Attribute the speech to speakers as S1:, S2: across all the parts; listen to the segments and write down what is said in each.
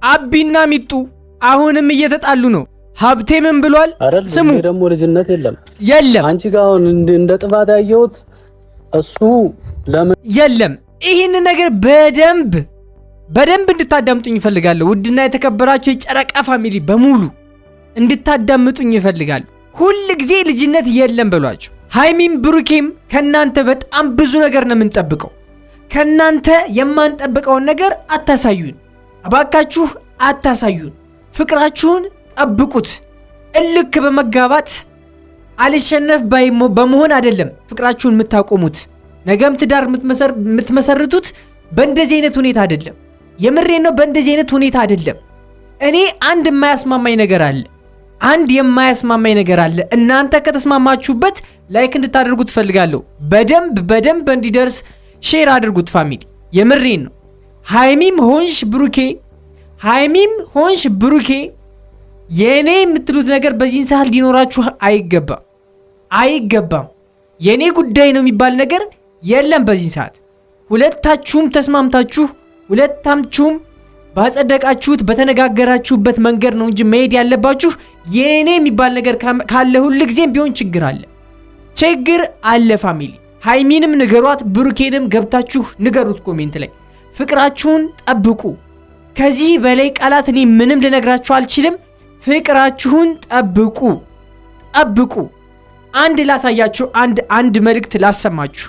S1: አቢና ሚጡ አሁንም እየተጣሉ ነው። ሀብቴ ምን ብሏል?
S2: ስሙ ደግሞ ልጅነት
S1: የለም
S2: አንቺ ጋር አሁን እንደ ጥፋት ያየሁት እሱ ለምን
S1: የለም። ይህን ነገር በደንብ እንድታዳምጡኝ ይፈልጋለሁ። ውድና የተከበራችሁ የጨረቃ ፋሚሊ በሙሉ እንድታዳምጡኝ ይፈልጋለሁ። ሁሉ ጊዜ ልጅነት የለም በሏቸው። ሃይሚም ብሩኬም ከናንተ በጣም ብዙ ነገር ነው የምንጠብቀው። ከናንተ የማንጠብቀውን ነገር አታሳዩን፣ እባካችሁ አታሳዩን። ፍቅራችሁን ጠብቁት። እልክ በመጋባት አልሸነፍ በመሆን አይደለም ፍቅራችሁን የምታቆሙት። ነገም ትዳር የምትመሰርቱት በእንደዚህ አይነት ሁኔታ አይደለም። የምሬን ነው፣ በእንደዚህ አይነት ሁኔታ አይደለም። እኔ አንድ የማያስማማኝ ነገር አለ። እናንተ ከተስማማችሁበት ላይክ እንድታደርጉት ፈልጋለሁ። በደንብ እንዲደርስ ሼር አድርጉት ፋሚሊ። የምሬን ነው። ሃይሚም ሆንሽ ብሩኬ የኔ የምትሉት ነገር በዚህን ሰዓት ሊኖራችሁ አይገባም። የኔ ጉዳይ ነው የሚባል ነገር የለም በዚህን ሰዓት። ሁለታችሁም ተስማምታችሁ ሁለታችሁም ባጸደቃችሁት በተነጋገራችሁበት መንገድ ነው እንጂ መሄድ ያለባችሁ። የኔ የሚባል ነገር ካለ ሁሉ ጊዜም ቢሆን ችግር አለ ፋሚሊ። ሃይሚንም ንገሯት፣ ብሩኬንም ገብታችሁ ንገሩት ኮሜንት ላይ። ፍቅራችሁን ጠብቁ። ከዚህ በላይ ቃላት እኔ ምንም ልነግራችሁ አልችልም። ፍቅራችሁን ጠብቁ። አንድ ላሳያችሁ፣ አንድ መልእክት ላሰማችሁ።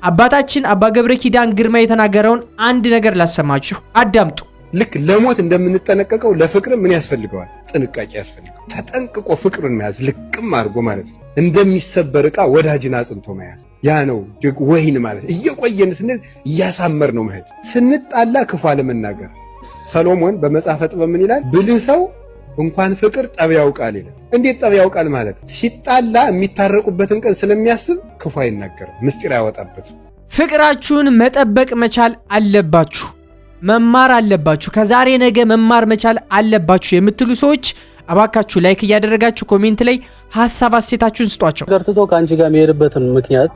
S1: አባታችን አባ ገብረ ኪዳን ግርማ የተናገረውን አንድ ነገር ላሰማችሁ፣ አዳምጡ።
S3: ልክ ለሞት እንደምንጠነቀቀው ለፍቅር ምን ያስፈልገዋል? ጥንቃቄ ያስፈልገዋል። ተጠንቅቆ ፍቅርን መያዝ ልቅም አድርጎ ማለት ነው። እንደሚሰበር ዕቃ ወዳጅን አጽንቶ መያዝ፣ ያ ነው ወይን ማለት። እየቆየን ስንል እያሳመር ነው መሄድ። ስንጣላ ክፉ አለመናገር። ሰሎሞን በመጽሐፈ ጥበብ ምን ይላል? ብልህ ሰው እንኳን ፍቅር ጠብ ያውቃል ይላል። እንዴት ጠብ ያውቃል ማለት? ሲጣላ የሚታረቁበትን ቀን ስለሚያስብ ክፉ አይናገርም፣ ምስጢር አያወጣበትም።
S1: ፍቅራችሁን መጠበቅ መቻል አለባችሁ፣ መማር አለባችሁ። ከዛሬ ነገ መማር መቻል አለባችሁ የምትሉ ሰዎች አባካችሁ ላይክ እያደረጋችሁ ኮሜንት ላይ ሐሳብ አስተያየታችሁን ስጧቸው።
S2: ገርትቶ ካንቺ ጋር የሚሄድበትን ምክንያት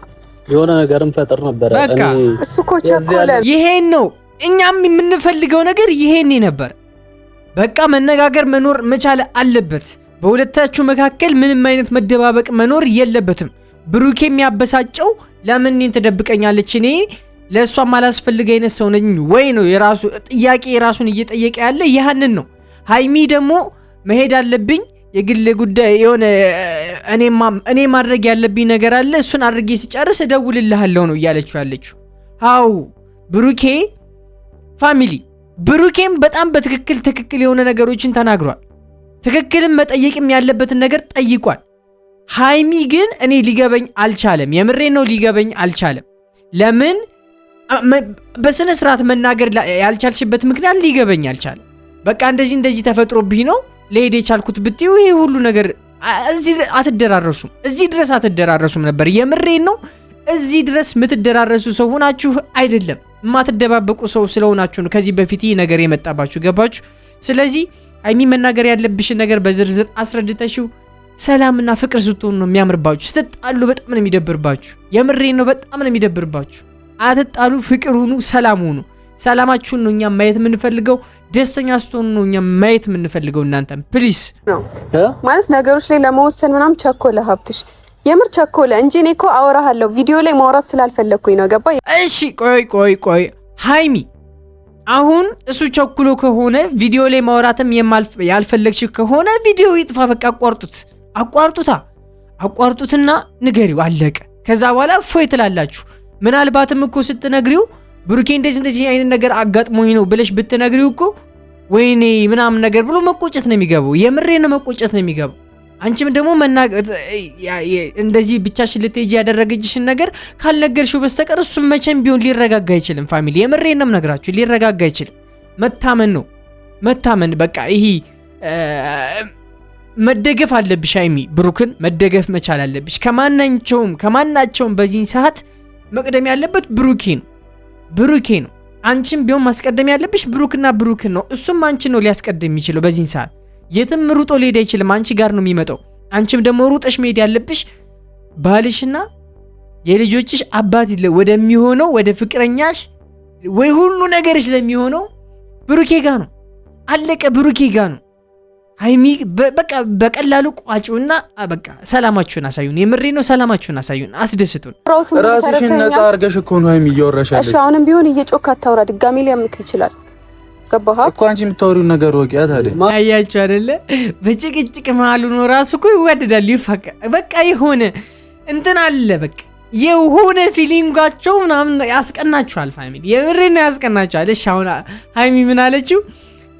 S2: የሆነ ነገርም ፈጥር ነበር።
S4: እሱ ኮቻኮለ
S1: ይሄን ነው እኛም የምንፈልገው ነገር ይሄን ነበር። በቃ መነጋገር መኖር መቻል አለበት። በሁለታችሁ መካከል ምንም አይነት መደባበቅ መኖር የለበትም። ብሩኬ የሚያበሳጨው ለምን እኔን ትደብቀኛለች? እኔ ለሷ ማላስፈልግ አይነት ሰው ነኝ ወይ ነው የራሱ ጥያቄ፣ ራሱን እየጠየቀ ያለ ያንን ነው። ሃይሚ ደግሞ መሄድ አለብኝ የግል ጉዳይ የሆነ እኔ ማድረግ ያለብኝ ነገር አለ፣ እሱን አድርጌ ሲጨርስ እደውልልሃለሁ ነው እያለችው ያለችው። አው ብሩኬ ፋሚሊ ብሩኬም በጣም በትክክል የሆነ ነገሮችን ተናግሯል። ትክክልም መጠየቅም ያለበትን ነገር ጠይቋል። ሃይሚ ግን እኔ ሊገበኝ አልቻለም። የምሬን ነው፣ ሊገበኝ አልቻለም። ለምን በስነ ስርዓት መናገር ያልቻልሽበት ምክንያት ሊገበኝ አልቻለም። በቃ እንደዚህ ተፈጥሮብኝ ነው ለሄድ የቻልኩት ብትዩ ይሄ ሁሉ ነገር እዚህ ድረስ አትደራረሱም ነበር። የምሬን ነው። እዚህ ድረስ የምትደራረሱ ሰው ሆናችሁ አይደለም፣ የማትደባበቁ ሰው ስለሆናችሁ ነው ከዚህ በፊት ይህ ነገር የመጣባችሁ። ገባችሁ? ስለዚህ ሃይሚ መናገር ያለብሽን ነገር በዝርዝር አስረድተሽው ሰላምና ፍቅር ስትሆኑ ነው የሚያምርባችሁ። ስትጣሉ በጣም ነው የሚደብርባችሁ። የምሬን ነው፣ በጣም ነው የሚደብርባችሁ። አትጣሉ፣ ፍቅር ሁኑ፣ ሰላም ሁኑ። ሰላማችሁን ነው እኛ ማየት የምንፈልገው። ደስተኛ ስትሆኑ ነው እኛ ማየት የምንፈልገው። እናንተም ፕሊስ
S4: ማለት ነገሮች ላይ ለመወሰን ምናምን ቸኮለ ሀብትሽ፣ የምር ቸኮለ እንጂ እኔ እኮ አወራሃለሁ ቪዲዮ ላይ ማውራት ስላልፈለኩኝ ነው። ገባ? እሺ
S1: ቆይ ሃይሚ፣ አሁን እሱ ቸኩሎ ከሆነ ቪዲዮ ላይ ማውራትም ያልፈለግሽ ከሆነ ቪዲዮ ይጥፋ። በቃ አቋርጡትና ንገሪው፣ አለቀ። ከዛ በኋላ ፎይ ትላላችሁ። ምናልባትም እኮ ስትነግሪው ብሩኬ እንደዚህ አይነት ነገር አጋጥሞኝ ነው ብለሽ ብትነግሪው እኮ ወይኔ ምናምን ነገር ብሎ መቆጨት ነው የሚገባው። የምሬን ነው፣ መቆጨት ነው የሚገባው። አንቺም ደግሞ እንደዚህ ብቻሽን ልትሄጂ ያደረገችሽን ነገር ካልነገርሽው በስተቀር እሱም መቼም ቢሆን ሊረጋጋ አይችልም። ፋሚሊ የምሬን ነው የምነግራችሁ፣ ሊረጋጋ አይችልም። መታመን በቃ ይሄ መደገፍ አለብሽ። ሃይሚ ብሩክን መደገፍ መቻል አለብሽ። ከማናቸውም በዚህ ሰዓት መቅደም ያለበት ብሩኬ ነው። አንቺም ቢሆን ማስቀደም ያለብሽ ብሩክን ነው። እሱም አንቺን ነው ሊያስቀድም የሚችለው በዚህ ሰዓት። የትም ሩጦ ሊሄድ አይችልም፣ አንቺ ጋር ነው የሚመጣው። አንቺም ደግሞ ሩጠሽ መሄድ ያለብሽ ባልሽና የልጆችሽ አባት ወደሚሆነው ወደ ፍቅረኛሽ ወይ ሁሉ ነገርሽ ለሚሆነው ብሩኬ ጋር ነው። አለቀ። ብሩኬ ጋር ነው። ሃይሚ በቃ በቀላሉ ቋጩና በቃ ሰላማችሁን አሳዩን። የምሬ ነው። ሰላማችሁን አሳዩን፣ አስደስቱን።
S5: ራስሽን ነፃ አድርገሽ እኮ ነው ሃይሚ እያወራሻለሽ።
S4: እሺ አሁንም ቢሆን እየጮክ አታውራ። ድጋሚ ሊያምክ ይችላል። ገባህ እኮ
S5: አንቺ የምታወሪው ነገር ወቂያ ታዲያ
S1: አያችሁ አይደለ? በጭቅጭቅ መሀሉ ነው ራሱ እኮ ይወደዳል፣ ይፋቀ በቃ የሆነ እንትን አለ በቃ የሆነ ፊሊንጋቸው ምናምን ያስቀናችኋል። ፋሚሊ የምሬ ነው ያስቀናችኋል። እሺ አሁን ሃይሚ ምን አለችው?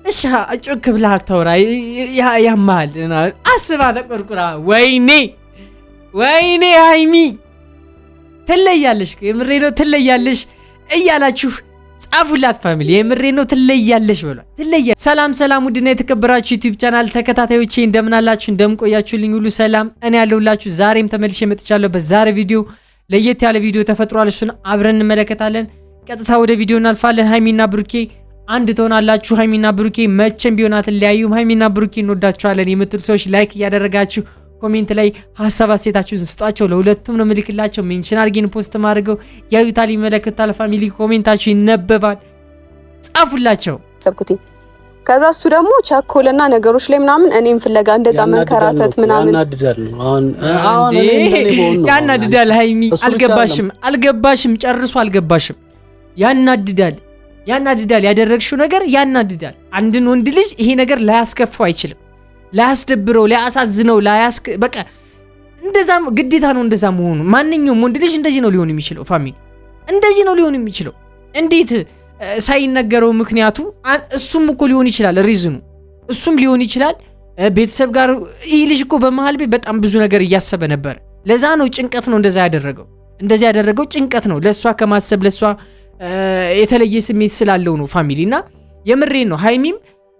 S1: እሺ ጮክ ብላ አታውራ ያማል አስባ ተቆርቁራ። ወይኔ ሃይሚ ትለያለሽ፣ የምሬ ነው ትለያለሽ እያላችሁ ጻፉላት ፋሚሊ። የምሬ ነው ትለያለሽ ብሏል። ሰላም ውድና የተከበራችሁ ዩቲዩብ ቻናል ተከታታዮቼ እንደምን አላችሁ? እንደምን ቆያችሁልኝ? ሁሉ ሰላም እኔ ያለሁላችሁ ዛሬም ተመልሼ መጥቻለሁ። በዛሬ ቪዲዮ ለየት ያለ ቪዲዮ ተፈጥሯል። እሱን አብረን እንመለከታለን። ቀጥታ ወደ ቪዲዮ እናልፋለን። ሃይሚና ብሩኬ አንድ ትሆናላችሁ። ሃይሚና ብሩኬ መቼም ቢሆን አትለያዩም። ሃይሚና ብሩኬ እንወዳችኋለን የምትሉ ሰዎች ላይክ እያደረጋችሁ ኮሜንት ላይ ሀሳብ አስተያየታችሁን ስጧቸው። ለሁለቱም ነው ምልክላቸው። ሜንሽን አድርጌን ፖስት ማድረገው ያዩታል፣ ይመለከታል። ፋሚሊ ኮሜንታችሁ ይነበባል፣ ጻፉላቸው።
S4: ሰብኩቲ ከዛ እሱ ደግሞ ቸኮልና ነገሮች ላይ ምናምን እኔም ፍለጋ እንደዛ መንከራተት ምናምን
S1: ያናድዳል። ሃይሚ አልገባሽም፣ ጨርሶ አልገባሽም። ያናድዳል። ያደረግሽው ነገር ያናድዳል። አንድን ወንድ ልጅ ይሄ ነገር ላያስከፋው አይችልም፣ ላያስደብረው፣ ላያሳዝነው፣ በቃ እንደዛም ግዴታ ነው እንደዛ መሆኑ። ማንኛውም ወንድ ልጅ እንደዚህ ነው ሊሆን የሚችለው። ፋሚሊ እንደዚህ ነው ሊሆን የሚችለው። እንዴት ሳይነገረው ምክንያቱ እሱም እኮ ሊሆን ይችላል፣ ሪዝኑ እሱም ሊሆን ይችላል። ቤተሰብ ጋር ይህ ልጅ እኮ በመሃል በጣም ብዙ ነገር እያሰበ ነበር። ለዛ ነው ጭንቀት ነው እንደዛ ያደረገው ጭንቀት ነው። ለሷ ከማሰብ ለሷ የተለየ ስሜት ስላለው ነው ፋሚሊ። እና የምሬን ነው ሃይሚም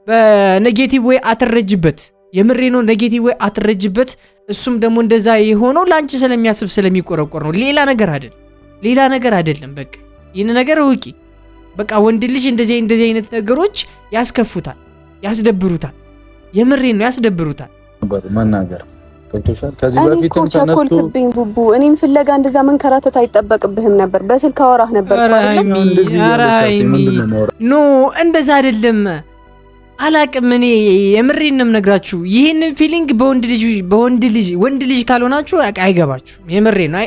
S1: በኔጌቲቭ ወይ አትረጅበት። የምሬ ነው ኔጌቲቭ ወይ አትረጅበት። እሱም ደግሞ እንደዛ የሆነው ላንቺ ስለሚያስብ ስለሚቆረቆር ነው። ሌላ ነገር አይደለም። በቃ ይሄን ነገር ወቂ። በቃ ወንድ ልጅ እንደዚህ አይነት ነገሮች ያስከፉታል፣ ያስደብሩታል። የምሬ ነው ያስደብሩታል።
S5: መናገር ገብቶሻል። ከዚህ በፊትም ተነስቶ
S4: ቡቡ እኔም ፍለጋ እንደዛ መንከራተት አይጠበቅብህም ነበር። በስልክ አወራህ ነበር
S1: ኖ እንደዛ አይደለም። አላቅም እኔ የምሬን ነው የምነግራችሁ። ይሄንን ፊሊንግ ወንድ ልጅ ካልሆናችሁ አይገባችሁም። የምሬን ነው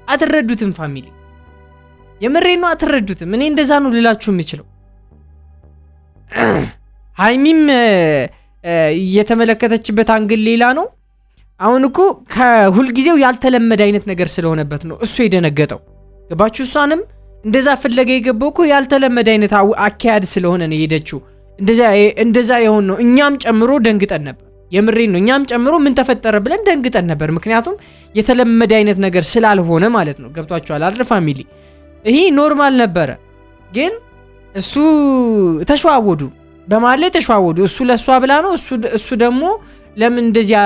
S1: አትረዱትም ፋሚሊ። የምሬን ነው አትረዱትም። እኔ እንደዛ ነው ልላችሁ የምችለው። ሃይሚም የተመለከተችበት አንግል ሌላ ነው። አሁን እኮ ከሁልጊዜው ያልተለመደ አይነት ነገር ስለሆነበት ነው እሱ የደነገጠው። ገባችሁ? እሷንም እንደዛ ፍለጋ የገባው እኮ ያልተለመደ አይነት አካያድ ስለሆነ ነው የሄደችው። እንደዛ የሆን ነው። እኛም ጨምሮ ደንግጠን ነበር። የምሬን ነው እኛም ጨምሮ ምን ተፈጠረ ብለን ደንግጠን ነበር። ምክንያቱም የተለመደ አይነት ነገር ስላልሆነ ማለት ነው። ገብቷችኋል አይደል ፋሚሊ? ይሄ ኖርማል ነበረ፣ ግን እሱ ተሸዋወዱ፣ በመሀል ላይ ተሸዋወዱ። እሱ ለሷ ብላ ነው፣ እሱ ደግሞ ለምን እንደዚያ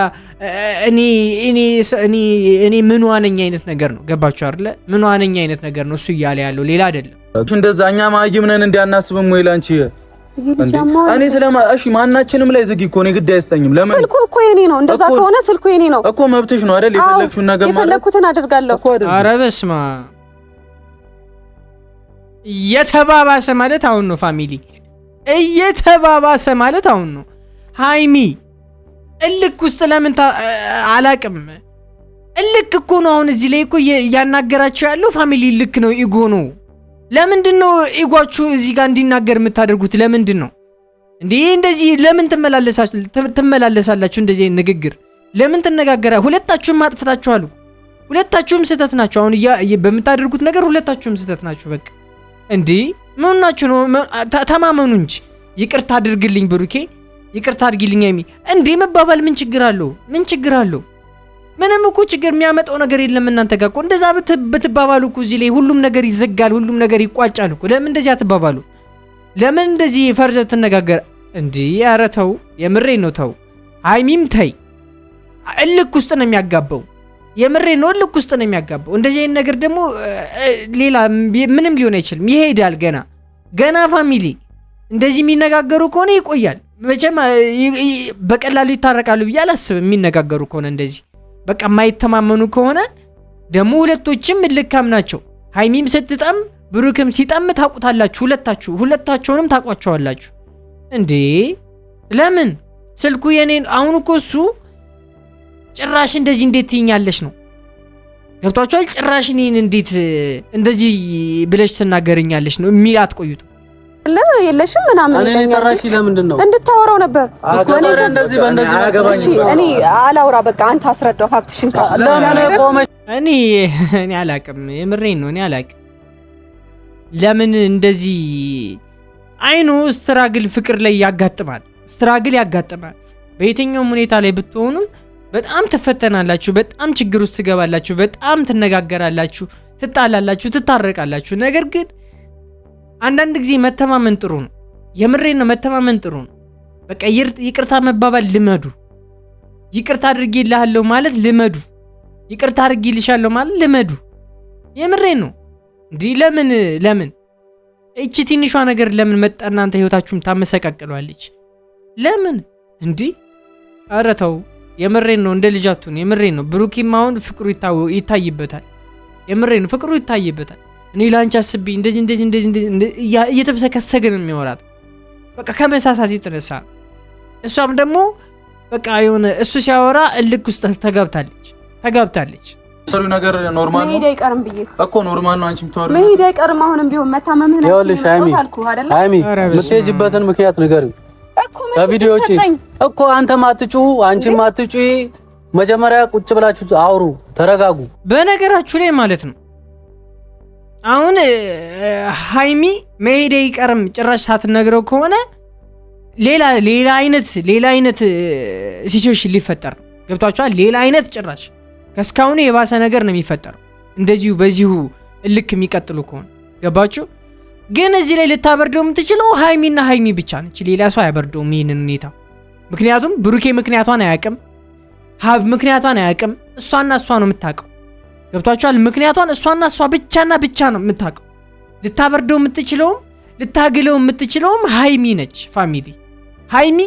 S1: እኔ ምን ዋነኛ አይነት ነገር ነው። ገባችሁ አይደል? ምን ዋነኛ አይነት ነገር ነው እሱ እያለ ያለው ሌላ አይደለም።
S5: እንደዛ እኛ ማይም ነን እንዲያናስብም ወይ ላንቺ እኔ እሺ ማናችንም ላይ ዝግ እኮ ነው፣ ግድ አይስጠኝም። ለምን
S4: ስልኩ እኮ የኔ ነው። እንደዛ ከሆነ ስልኩ የኔ ነው
S5: እኮ፣ መብትሽ ነው አይደል? የፈለግሽውን ነገር ማለት
S4: የፈለኩትን አደርጋለሁ።
S1: ኧረ በስመ አብ እየተባባሰ ማለት አሁን ነው ፋሚሊ፣ እየተባባሰ ማለት አሁን ነው። ሃይሚ እልክ ውስጥ ለምን አላቅም። እልክ እኮ ነው አሁን እዚህ ላይ እኮ ያናገራችሁ ያለው ፋሚሊ እልክ ነው፣ ኢጎ ነው። ለምንድን ነው ኢጓችሁ እዚህ ጋር እንዲናገር የምታደርጉት? ለምንድን ነው እንዴ እንደዚህ? ለምን ትመላለሳላችሁ? እንደዚህ ንግግር ለምን ትነጋገራ? ሁለታችሁም ማጥፍታችኋል። ሁለታችሁም ስህተት ናችሁ። አሁን በምታደርጉት ነገር ሁለታችሁም ስህተት ናችሁ። በቃ እንዴ ምን ናችሁ ነው? ተማመኑ እንጂ። ይቅርታ አድርግልኝ ብሩኬ፣ ይቅርታ አድርጊልኝ ሃይሚ። እንዴ መባባል ምን ችግር አለው? ምንም እኮ ችግር የሚያመጣው ነገር የለም። እናንተ ጋር እኮ እንደዛ ብትባባሉ እኮ እዚህ ላይ ሁሉም ነገር ይዘጋል፣ ሁሉም ነገር ይቋጫል እኮ። ለምን እንደዚህ አትባባሉ? ለምን እንደዚህ ፈርዘ ትነጋገር? እንዴ ኧረ ተው፣ የምሬ ነው ተው። ሃይሚም ተይ፣ እልክ ውስጥ ነው የሚያጋባው። የምሬ ነው እልክ ውስጥ ነው የሚያጋባው። እንደዚህ አይነት ነገር ደግሞ ሌላ ምንም ሊሆን አይችልም። ይሄዳል ገና ፋሚሊ እንደዚህ የሚነጋገሩ ከሆነ ይቆያል። መቼም በቀላሉ ይታረቃሉ ብዬ አላስብም። የሚነጋገሩ ከሆነ እንደዚህ በቃ የማይተማመኑ ከሆነ ደግሞ ሁለቶችም ልካም ናቸው። ሃይሚም ስትጠም ብሩክም ሲጠም ታውቁታላችሁ። ሁለታቸውንም ታውቋቸዋላችሁ። እንዴ ለምን ስልኩ የኔን አሁን እኮ እሱ ጭራሽ እንደዚህ እንዴት ትይኛለሽ ነው ገብቷችኋል ጭራሽ እኔን እንዴት እንደዚህ ብለሽ ትናገርኛለሽ ነው የሚል አትቆዩት
S4: የለሽም ምናምን
S2: እኔ ተራሽ ለምንድን ነው
S4: እንድታወራው ነበር
S2: እኔ እንደዚህ በእንደዚህ
S4: እሺ እኔ አላውራ በቃ አንተ አስረዳው ሀብትሽን
S2: ለምን ቆመሽ
S1: እኔ አላቅም የምሬን ነው እኔ አላቅም ለምን እንደዚህ አይኑ ስትራግል ፍቅር ላይ ያጋጥማል ስትራግል ያጋጥማል በየትኛውም ሁኔታ ላይ ብትሆኑ በጣም ትፈተናላችሁ በጣም ችግር ውስጥ ትገባላችሁ በጣም ትነጋገራላችሁ ትጣላላችሁ ትታረቃላችሁ ነገር ግን አንዳንድ ጊዜ መተማመን ጥሩ ነው የምሬን ነው መተማመን ጥሩ ነው በቃ ይቅርታ መባባል ልመዱ ይቅርታ አድርጌልሃለሁ ማለት ልመዱ ይቅርታ አድርጌልሻለሁ ማለት ልመዱ የምሬን ነው እንዴ ለምን እቺ ትንሿ ነገር ለምን መጣ እናንተ ህይወታችሁም ታመሰቃቅሏለች ለምን እንዴ ኧረ ተው የምሬን ነው እንደ ልጃቱን የምሬን ነው ብሩኪም አሁን ፍቅሩ ይታይበታል የምሬን ፍቅሩ ይታይበታል እኔ ላንቺ አስቢ እንደዚህ እየተበሰከሰገ ነው የሚወራት በቃ ከመሳሳት የተነሳ እሷም ደግሞ በቃ የሆነ እሱ ሲያወራ እልክ ውስጥ ተጋብታለች
S5: ሰሩ ነገር ኖርማል ነው
S4: መሄድ አይቀርም ብዬ
S5: እኮ ኖርማል ነው አንቺም ተዋሪ
S4: መሄድ አይቀርም አሁንም ቢሆን መታመምህን
S2: ይኸውልሽ ሃይሚ የምትሄጂበትን ምክንያት ንገሪው በቪዲዮዎች እኮ አንተም አትጩ አንቺም አትጩ መጀመሪያ ቁጭ ብላችሁ አውሩ ተረጋጉ በነገራችሁ
S1: ላይ ማለት ነው አሁን ሃይሚ መሄድ አይቀርም ጭራሽ ሳትነግረው ከሆነ ሌላ አይነት ሲቹዌሽን ሊፈጠር ነው ገብታችኋል ሌላ አይነት ጭራሽ ከስካውን የባሰ ነገር ነው የሚፈጠረው እንደዚሁ በዚሁ እልክ የሚቀጥሉ ከሆነ ገባችሁ ግን እዚህ ላይ ልታበርደው የምትችለው ሃይሚ ብቻ ነች ሌላ ሰው አያበርደውም ይሄንን ሁኔታ ምክንያቱም ብሩኬ ምክንያቷን አያውቅም ሀብ ምክንያቷን አያውቅም እሷና እሷ ነው የምታውቀው ገብታችኋል ምክንያቷን እሷና እሷ ብቻ ነው የምታውቀው ልታበርደው የምትችለውም ልታግለው የምትችለውም ሃይሚ ነች ፋሚሊ ሃይሚ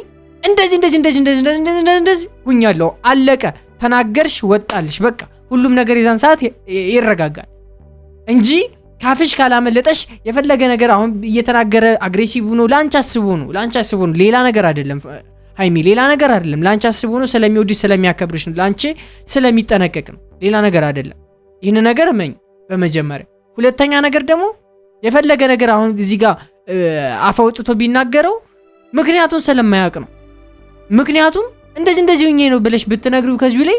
S1: እንደዚህ ሁኛለሁ አለቀ ተናገርሽ ወጣልሽ በቃ ሁሉም ነገር የዛን ሰዓት ይረጋጋል እንጂ ካፍሽ ካላመለጠሽ የፈለገ ነገር አሁን እየተናገረ አግሬሲቭ ነው ላንቺ አስቦ ነው ሌላ ነገር አይደለም ሃይሚ ሌላ ነገር አይደለም ላንቺ አስቦ ነው ስለሚወድሽ ስለሚያከብርሽ ነው ላንቺ ስለሚጠነቀቅ ነው ሌላ ነገር አይደለም ይሄን ነገር መኝ በመጀመሪያ ሁለተኛ ነገር ደግሞ የፈለገ ነገር አሁን እዚህ ጋር አፈውጥቶ ቢናገረው ምክንያቱን ስለማያውቅ ነው ምክንያቱም እንደዚህ ሆኜ ነው ብለሽ ብትነግሪው ከዚሁ ላይ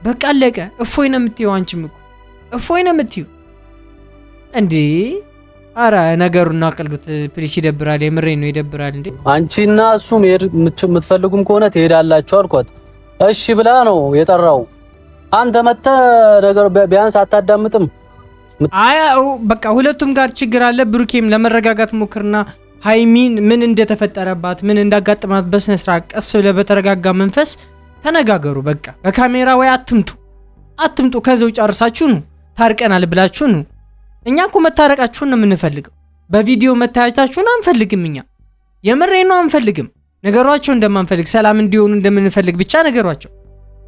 S1: በቃ አለቀ እፎይ ነው የምትይው አንቺም እኮ እፎይ ነው የምትይው እንዴ አራ ነገሩና ቀልዱት ፕሊስ ይደብራል የምሬን ነው ይደብራል እንዴ
S2: አንቺና እሱ የምትፈልጉም ከሆነ ትሄዳላችሁ አልኳት እሺ ብላ ነው የጠራው አንተ መጣ ነገር ቢያንስ አታዳምጥም
S1: በቃ ሁለቱም ጋር ችግር አለ ብሩኬም ለመረጋጋት ሞክርና ሃይሚን ምን እንደተፈጠረባት ምን እንዳጋጠማት በስነ ስርዓት ቀስ ብለ በተረጋጋ መንፈስ ተነጋገሩ በቃ በካሜራ ወይ አትምጡ ከዛው ጨርሳችሁ ነው ታርቀናል ብላችሁ ነው እኛ እኮ መታረቃችሁን ነው የምንፈልገው በቪዲዮ መታየታችሁን አንፈልግም እኛ የምሬን ነው አንፈልግም ነገሯቸው እንደማንፈልግ ሰላም እንዲሆኑ እንደምንፈልግ ብቻ ነገሯቸው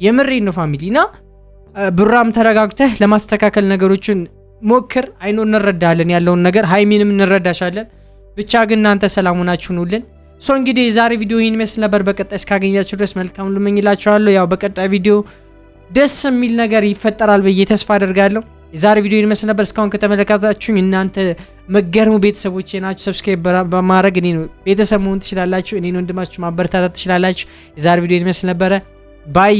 S1: የምሬን ነው ፋሚሊና ብራም ተረጋግተህ ለማስተካከል ነገሮችን ሞክር አይኖ እንረዳለን ያለውን ነገር ሃይሚንም እንረዳሻለን ብቻ ግን እናንተ ሰላም ሆናችሁ ኑልን እንግዲህ የዛሬ ቪዲዮ ይሄን መስል ነበር በቀጣይ እስካገኛችሁ ድረስ መልካም ልመኝላችኋለሁ ያው በቀጣይ ቪዲዮ ደስ የሚል ነገር ይፈጠራል በየ ተስፋ አደርጋለሁ የዛሬ ቪዲዮ ይሄን መስል ነበር እስካሁን ከተመለከታችሁኝ እናንተ መገርሙ ቤተሰቦቼ ናችሁ ሰብስክራይብ በማድረግ እኔ ነው ቤተሰብ መሆን ትችላላችሁ እኔ ነው ወንድማችሁ ማበረታታት ትችላላችሁ የዛሬ ቪዲዮ ይሄን መስል ነበር ባይ